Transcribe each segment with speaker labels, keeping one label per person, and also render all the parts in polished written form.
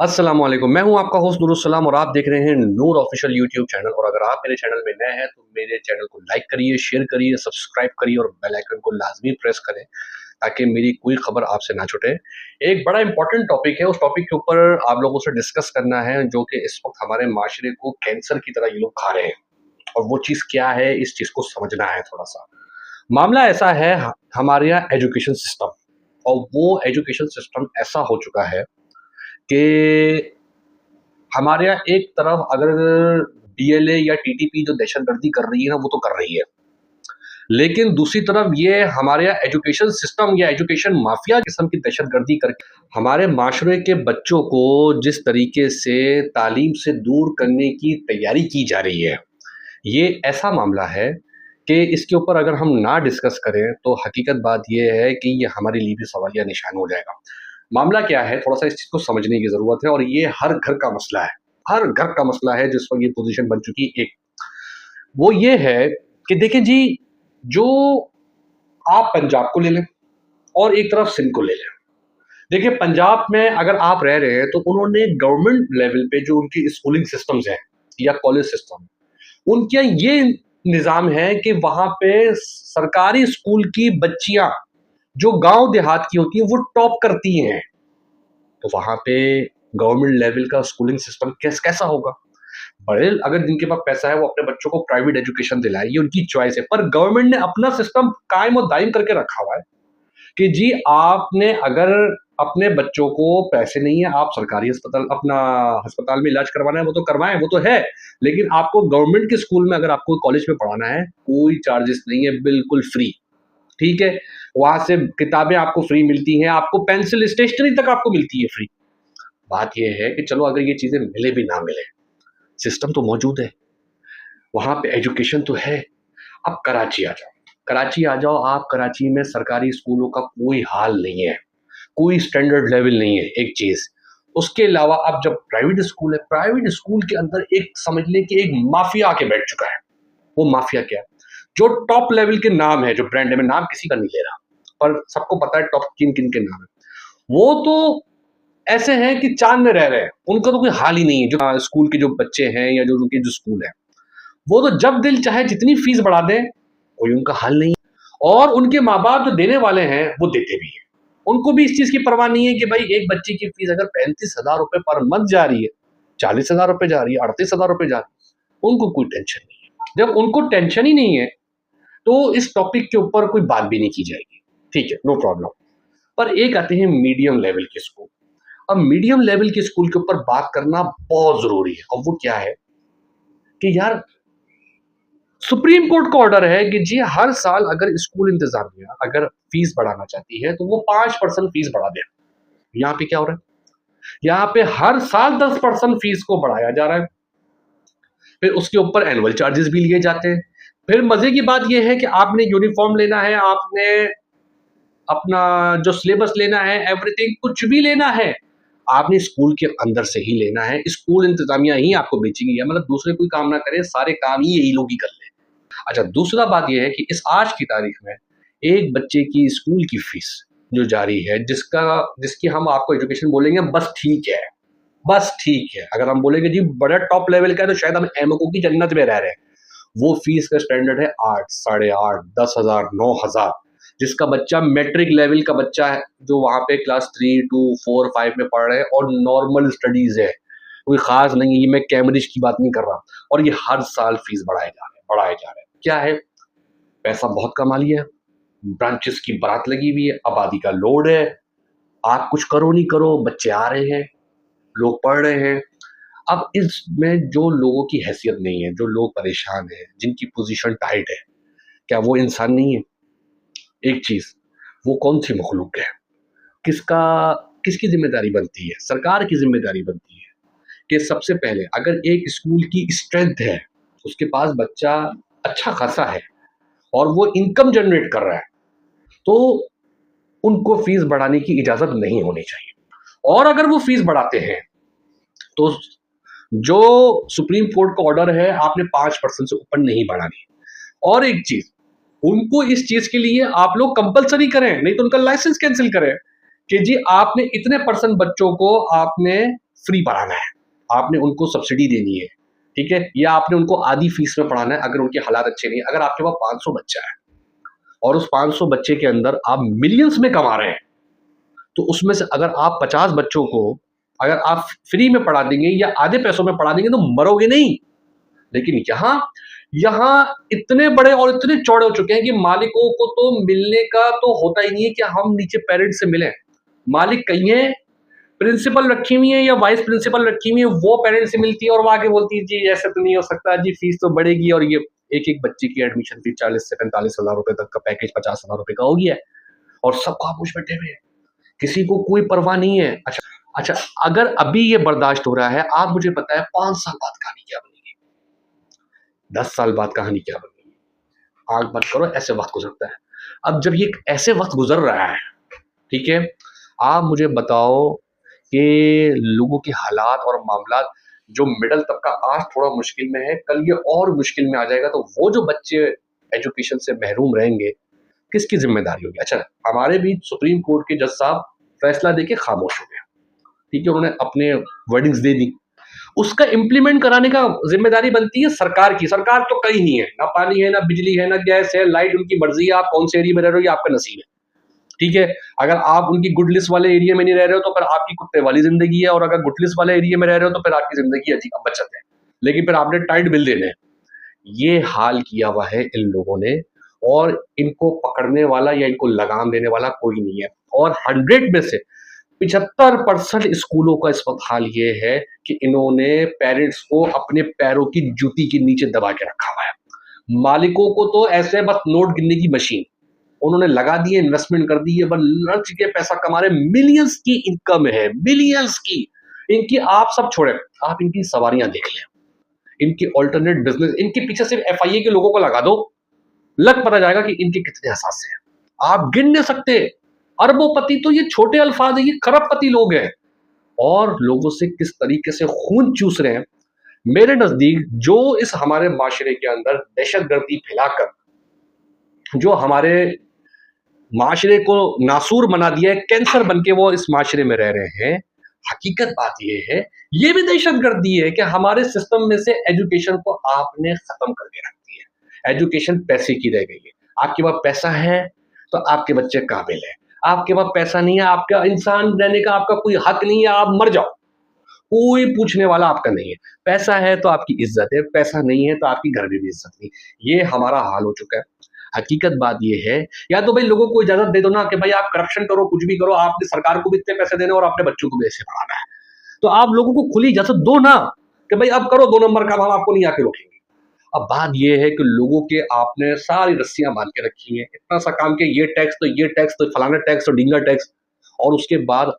Speaker 1: अस्सलाम वालेकुम। मैं हूं आपका होस्ट नूरुल और आप देख रहे हैं नूर ऑफिशियल यूट्यूब चैनल। और अगर आप मेरे चैनल में नए हैं तो मेरे चैनल को लाइक करिए, शेयर करिए, सब्सक्राइब करिए और बेल आइकन को लाजमी प्रेस करें ताकि मेरी कोई खबर आपसे ना छूटे। एक बड़ा इंपॉर्टेंट टॉपिक है, उस टॉपिक के ऊपर आप लोगों से डिस्कस करना है जो कि इस वक्त हमारे माशरे को कैंसर की तरह ये लोग खा रहे हैं। और वो चीज़ क्या है, इस चीज़ को समझना है थोड़ा सा। मामला ऐसा है, हमारे यहाँ एजुकेशन सिस्टम, और वो एजुकेशन सिस्टम ऐसा हो चुका है कि हमारे यहाँ एक तरफ अगर डीएलए या टीटीपी जो दहशतगर्दी कर रही है ना, वो तो कर रही है, लेकिन दूसरी तरफ ये हमारे यहाँ एजुकेशन सिस्टम या एजुकेशन माफिया किस्म की दहशतगर्दी करके हमारे माशरे के बच्चों को जिस तरीके से तालीम से दूर करने की तैयारी की जा रही है, ये ऐसा मामला है कि इसके ऊपर अगर हम ना डिस्कस करें तो हकीकत बात ये है कि ये हमारे लिए भी सवालिया निशान हो जाएगा। मामला क्या है, थोड़ा सा इस चीज़ को समझने की ज़रूरत है और ये हर घर का मसला है। हर घर का मसला है जिस वक़्त ये पोज़ीशन बन चुकी है। एक वो ये है कि देखिए जी, जो आप पंजाब को ले लें और एक तरफ सिंध को ले लें। देखिए, पंजाब में अगर आप रह रहे हैं तो उन्होंने गवर्नमेंट लेवल पे जो उनकी स्कूलिंग सिस्टम्स हैं या कॉलेज सिस्टम, उनका ये निज़ाम है कि वहाँ पे सरकारी स्कूल की बच्चियाँ जो गाँव देहात की होती हैं वो टॉप करती हैं। तो वहाँ पे गवर्नमेंट लेवल का स्कूलिंग सिस्टम कैसा होगा? बड़े अगर जिनके पास पैसा है वो अपने बच्चों को प्राइवेट एजुकेशन दिलाए, ये उनकी चॉइस है। पर गवर्नमेंट ने अपना सिस्टम कायम और दायम करके रखा हुआ है कि जी, आपने अगर अपने बच्चों को पैसे नहीं है, आप सरकारी अस्पताल में इलाज करवाना है वो तो करवाएं, वो तो है। लेकिन आपको गवर्नमेंट के स्कूल में अगर आपको कॉलेज में पढ़ाना है, कोई चार्जेस नहीं है, बिल्कुल फ्री। ठीक है, वहां से किताबें आपको फ्री मिलती हैं, आपको पेंसिल स्टेशनरी तक आपको मिलती है फ्री। बात यह है कि चलो अगर ये चीजें मिले भी ना मिले, सिस्टम तो मौजूद है, वहां पे एजुकेशन तो है। अब कराची आ जाओ, कराची आ जाओ आप, कराची में सरकारी स्कूलों का कोई हाल नहीं है, कोई स्टैंडर्ड लेवल नहीं है, एक चीज। उसके अलावा अब जब प्राइवेट स्कूल है, प्राइवेट स्कूल के अंदर एक समझ लें कि एक माफिया आके बैठ चुका है। वो माफिया क्या है? जो टॉप लेवल के नाम है, जो ब्रांड है, मैं नाम किसी का नहीं ले रहा, पर सबको पता है टॉप किन किन के नाम है। वो तो ऐसे हैं कि चांद में रह रहे हैं, उनका तो कोई हाल ही नहीं है। जो स्कूल के जो बच्चे हैं या जो उनके जो स्कूल है, वो तो जब दिल चाहे जितनी फीस बढ़ा दें, कोई उनका हाल नहीं है। और उनके माँ बाप जो देने वाले हैं वो देते भी हैं। उनको भी इस चीज की परवाह नहीं है कि भाई एक बच्चे की फीस अगर 35,000 रुपए पर मंथ जा रही है, 40,000 रुपए जा रही है, 38,000 रुपए जा रही है, उनको कोई टेंशन नहीं है। जब उनको टेंशन ही नहीं है तो इस टॉपिक के ऊपर कोई बात भी नहीं की जाएगी। ठीक है, नो प्रॉब्लम। पर एक आते हैं मीडियम लेवल के स्कूल। अब मीडियम लेवल के स्कूल के ऊपर बात करना बहुत जरूरी है। और वो क्या है कि यार, सुप्रीम कोर्ट का ऑर्डर है कि जी हर साल अगर स्कूल इंतजामिया अगर फीस बढ़ाना चाहती है तो वो 5% फीस बढ़ा दे। यहाँ पे क्या हो रहा है? यहाँ पे हर साल 10% फीस को बढ़ाया जा रहा है। फिर उसके ऊपर एनुअल चार्जेस भी लिए जाते हैं। फिर मजे की बात यह है कि आपने यूनिफॉर्म लेना है, आपने अपना जो सिलेबस लेना है, एवरीथिंग कुछ भी लेना है, आपने स्कूल के अंदर से ही लेना है। स्कूल इंतजामिया ही आपको बेचेंगी, या मतलब दूसरे कोई काम ना करें, सारे काम ही यही लोग ही कर लें। अच्छा, दूसरा बात यह है कि इस आज की तारीख में एक बच्चे की स्कूल की फीस जो जारी है, जिसकी हम आपको एजुकेशन बोलेंगे बस ठीक है, बस ठीक है। अगर हम बोलेंगे जी बड़ा टॉप लेवल का है तो शायद हम एमओको की जन्नत में रह रहे हैं। वो फीस का स्टैंडर्ड है 8, 8.5, 10,000, 9,000। जिसका बच्चा मैट्रिक लेवल का बच्चा है, जो वहां पे क्लास 3 2 4 5 में पढ़ रहे हैं और नॉर्मल स्टडीज है, कोई खास नहीं है, ये मैं कैम्ब्रिज की बात नहीं कर रहा। और ये हर साल फीस बढ़ाए जा रहे हैं। क्या है? पैसा बहुत कमा लिया है, ब्रांचेस की बात लगी हुई है, आबादी का लोड है, आप कुछ करो नहीं करो, बच्चे आ रहे हैं, लोग पढ़ रहे हैं। अब इसमें जो लोगों की हैसियत नहीं है, जो लोग परेशान हैं, जिनकी पोजीशन टाइट है, क्या वो इंसान नहीं है? एक चीज, वो कौन सी मखलूक है? किसका किसकी जिम्मेदारी बनती है? सरकार की जिम्मेदारी बनती है कि सबसे पहले अगर एक स्कूल की स्ट्रेंथ है, उसके पास बच्चा अच्छा खासा है और वो इनकम जनरेट कर रहा है, तो उनको फीस बढ़ाने की इजाजत नहीं होनी चाहिए। और अगर वो फीस बढ़ाते हैं तो जो सुप्रीम कोर्ट का ऑर्डर है, आपने 5% से ऊपर नहीं बढ़ानी। और एक चीज, उनको इस चीज के लिए आप लोग कंपलसरी करें, नहीं तो उनका लाइसेंस कैंसिल करें कि जी आपने इतने परसेंट बच्चों को आपने फ्री पढ़ाना है, आपने उनको सब्सिडी देनी है, ठीक है, या आपने उनको आधी फीस में पढ़ाना है अगर उनके हालात अच्छे नहीं है। अगर आपके पास 500 बच्चा है और उस 500 बच्चे के अंदर आप मिलियंस में कमा रहे हैं, तो उसमें से अगर आप 50 बच्चों को अगर आप फ्री में पढ़ा देंगे या आधे पैसों में पढ़ा देंगे तो मरोगे नहीं। लेकिन यहाँ यहाँ इतने बड़े और इतने चौड़े हो चुके हैं कि मालिकों को तो मिलने का तो होता ही नहीं है कि हम नीचे पेरेंट्स से मिलें। मालिक कहीं है, प्रिंसिपल रखी हुई है या वाइस प्रिंसिपल रखी हुई है, वो पेरेंट्स से मिलती है और वो आके बोलती है जी ऐसे तो नहीं हो सकता जी, फीस तो बढ़ेगी। और ये एक एक बच्चे की एडमिशन फीस 40 से 45 हजार रुपए तक का पैकेज 50 हजार रुपए का हो गया है और सब खामोश बैठे हुए हैं, किसी को कोई परवाह नहीं है। अच्छा अच्छा, अगर अभी ये बर्दाश्त हो रहा है, आप मुझे पता है 5 साल बाद कहानी क्या बनेगी, 10 साल बाद कहानी क्या बनेगी, आग बंद करो, ऐसे वक्त गुजरता है। अब जब ये ऐसे वक्त गुजर रहा है, ठीक है, आप मुझे बताओ कि लोगों के हालात और मामला, जो मिडल तबका आज थोड़ा मुश्किल में है, कल ये और मुश्किल में आ जाएगा, तो वो जो बच्चे एजुकेशन से महरूम रहेंगे, किसकी जिम्मेदारी होगी। अच्छा, हमारे भी सुप्रीम कोर्ट के जज साहब फैसला देके खामोश हो गए, ठीक है, उन्होंने अपने वर्डिंग्स दे दी, उसका इम्प्लीमेंट कराने का जिम्मेदारी बनती है सरकार की। सरकार तो कहीं नहीं है, ना पानी है, ना बिजली है, ना गैस है, लाइट उनकी मर्जी है, आप कौन से एरिया में रह रहे हो ये आपका नसीब है, ठीक है। अगर आप उनकी गुड लिस्ट वाले एरिया में नहीं रह रहे हो तो फिर आपकी कुत्ते वाली जिंदगी है, और अगर गुड लिस्ट वाले एरिया में रह रहे हो तो फिर आपकी जिंदगी अजीब बचत है, लेकिन फिर आपने टाइट बिल देने हैं। ये हाल किया हुआ है इन लोगों ने, और इनको पकड़ने वाला या इनको लगाम देने वाला कोई नहीं है। और 100 में से 75% स्कूलों का इस वक्त हाल ये है कि इन्होंने पेरेंट्स को अपने पैरों की जूती के नीचे दबा के रखा हुआ है। मालिकों को तो ऐसे बस नोट गिनने की मशीन उन्होंने लगा दी है, इन्वेस्टमेंट कर दी है, बस लड़ के पैसा कमा रहे, मिलियंस की इनकम है, मिलियंस की इनकी। आप सब छोड़े, आप इनकी सवारियां देख लें, इनकी ऑल्टरनेट बिजनेस, इनके पीछे सिर्फ एफआईए के लोगों को लगा दो, लग पता जाएगा कि इनके कितने हसासे हैं। आप गिन नहीं सकते, अरबोपति तो ये छोटे अल्फाज है, ये खरबपति लोग हैं, और लोगों से किस तरीके से खून चूस रहे हैं। मेरे नजदीक जो इस हमारे माशरे के अंदर दहशतगर्दी फैलाकर जो हमारे माशरे को नासूर बना दिया है, कैंसर बन के वो इस माशरे में रह रहे हैं, हकीकत बात ये है, ये भी दहशतगर्दी है कि हमारे सिस्टम में से एजुकेशन को आपने खत्म करके रख दिया है। एजुकेशन पैसे की रह गई है, आपके पास पैसा है तो आपके बच्चे काबिल है, आपके पास पैसा नहीं है, आपका इंसान रहने का आपका कोई हक नहीं है, आप मर जाओ, कोई पूछने वाला आपका नहीं है। पैसा है तो आपकी इज्जत है, पैसा नहीं है तो आपकी घर में भी इज्जत नहीं। ये हमारा हाल हो चुका है। हकीकत बात ये है, या तो भाई लोगों को इजाजत दे दो ना कि भाई आप करप्शन करो, कुछ भी करो, आपने सरकार को भी इतने पैसे देने और अपने बच्चों को भी ऐसे पढ़ाना है, तो आप लोगों को खुली इजाजत दो ना कि भाई आप करो 2 नंबर का, हम आपको नहीं आके रोकेंगे। अब बात ये है कि लोगों के आपने सारी रस्सियां बांध के रखी हैं, इतना सा काम के ये टैक्स तो ये टैक्स तो फलाना टैक्स तो ढींगा टैक्स, और उसके बाद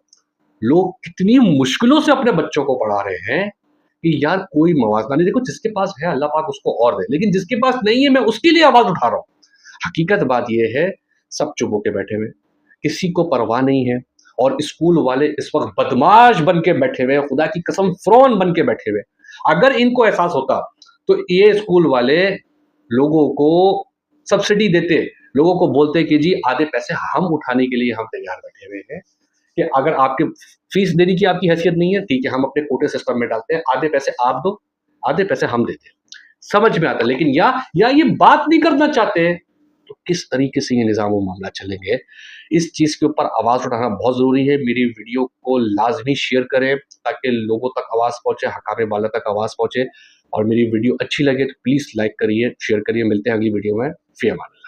Speaker 1: लोग कितनी मुश्किलों से अपने बच्चों को पढ़ा रहे हैं कि यार कोई मवाजना नहीं। देखो, जिसके पास है अल्लाह पाक उसको और दे, लेकिन जिसके पास नहीं है मैं उसके लिए आवाज उठा रहा हूँ। हकीकत बात यह है, सब चुप होके बैठे हुए, किसी को परवाह नहीं है, और स्कूल वाले इस वक्त बदमाश बन के बैठे हुए, खुदा की कसम फ्रॉन बन के बैठे हुए। अगर इनको एहसास होता तो ये स्कूल वाले लोगों को सब्सिडी देते, लोगों को बोलते कि जी आधे पैसे हम उठाने के लिए हम तैयार बैठे हुए हैं, कि अगर आपके फीस देने की आपकी हैसियत नहीं है, ठीक है, हम अपने कोटे सिस्टम में डालते हैं, आधे पैसे आप दो, आधे पैसे हम देते हैं, समझ में आता है। लेकिन या ये बात नहीं करना चाहते, तो किस तरीके से ये निज़ाम और मामला चलेंगे, इस चीज़ के ऊपर आवाज़ उठाना बहुत ज़रूरी है। मेरी वीडियो को लाजमी शेयर करें ताकि लोगों तक आवाज़ पहुँचे, हकाम बाला तक आवाज़ पहुँचे, और मेरी वीडियो अच्छी लगे तो प्लीज़ लाइक करिए, शेयर करिए। मिलते हैं अगली वीडियो में, फ़ी अमान अल्लाह।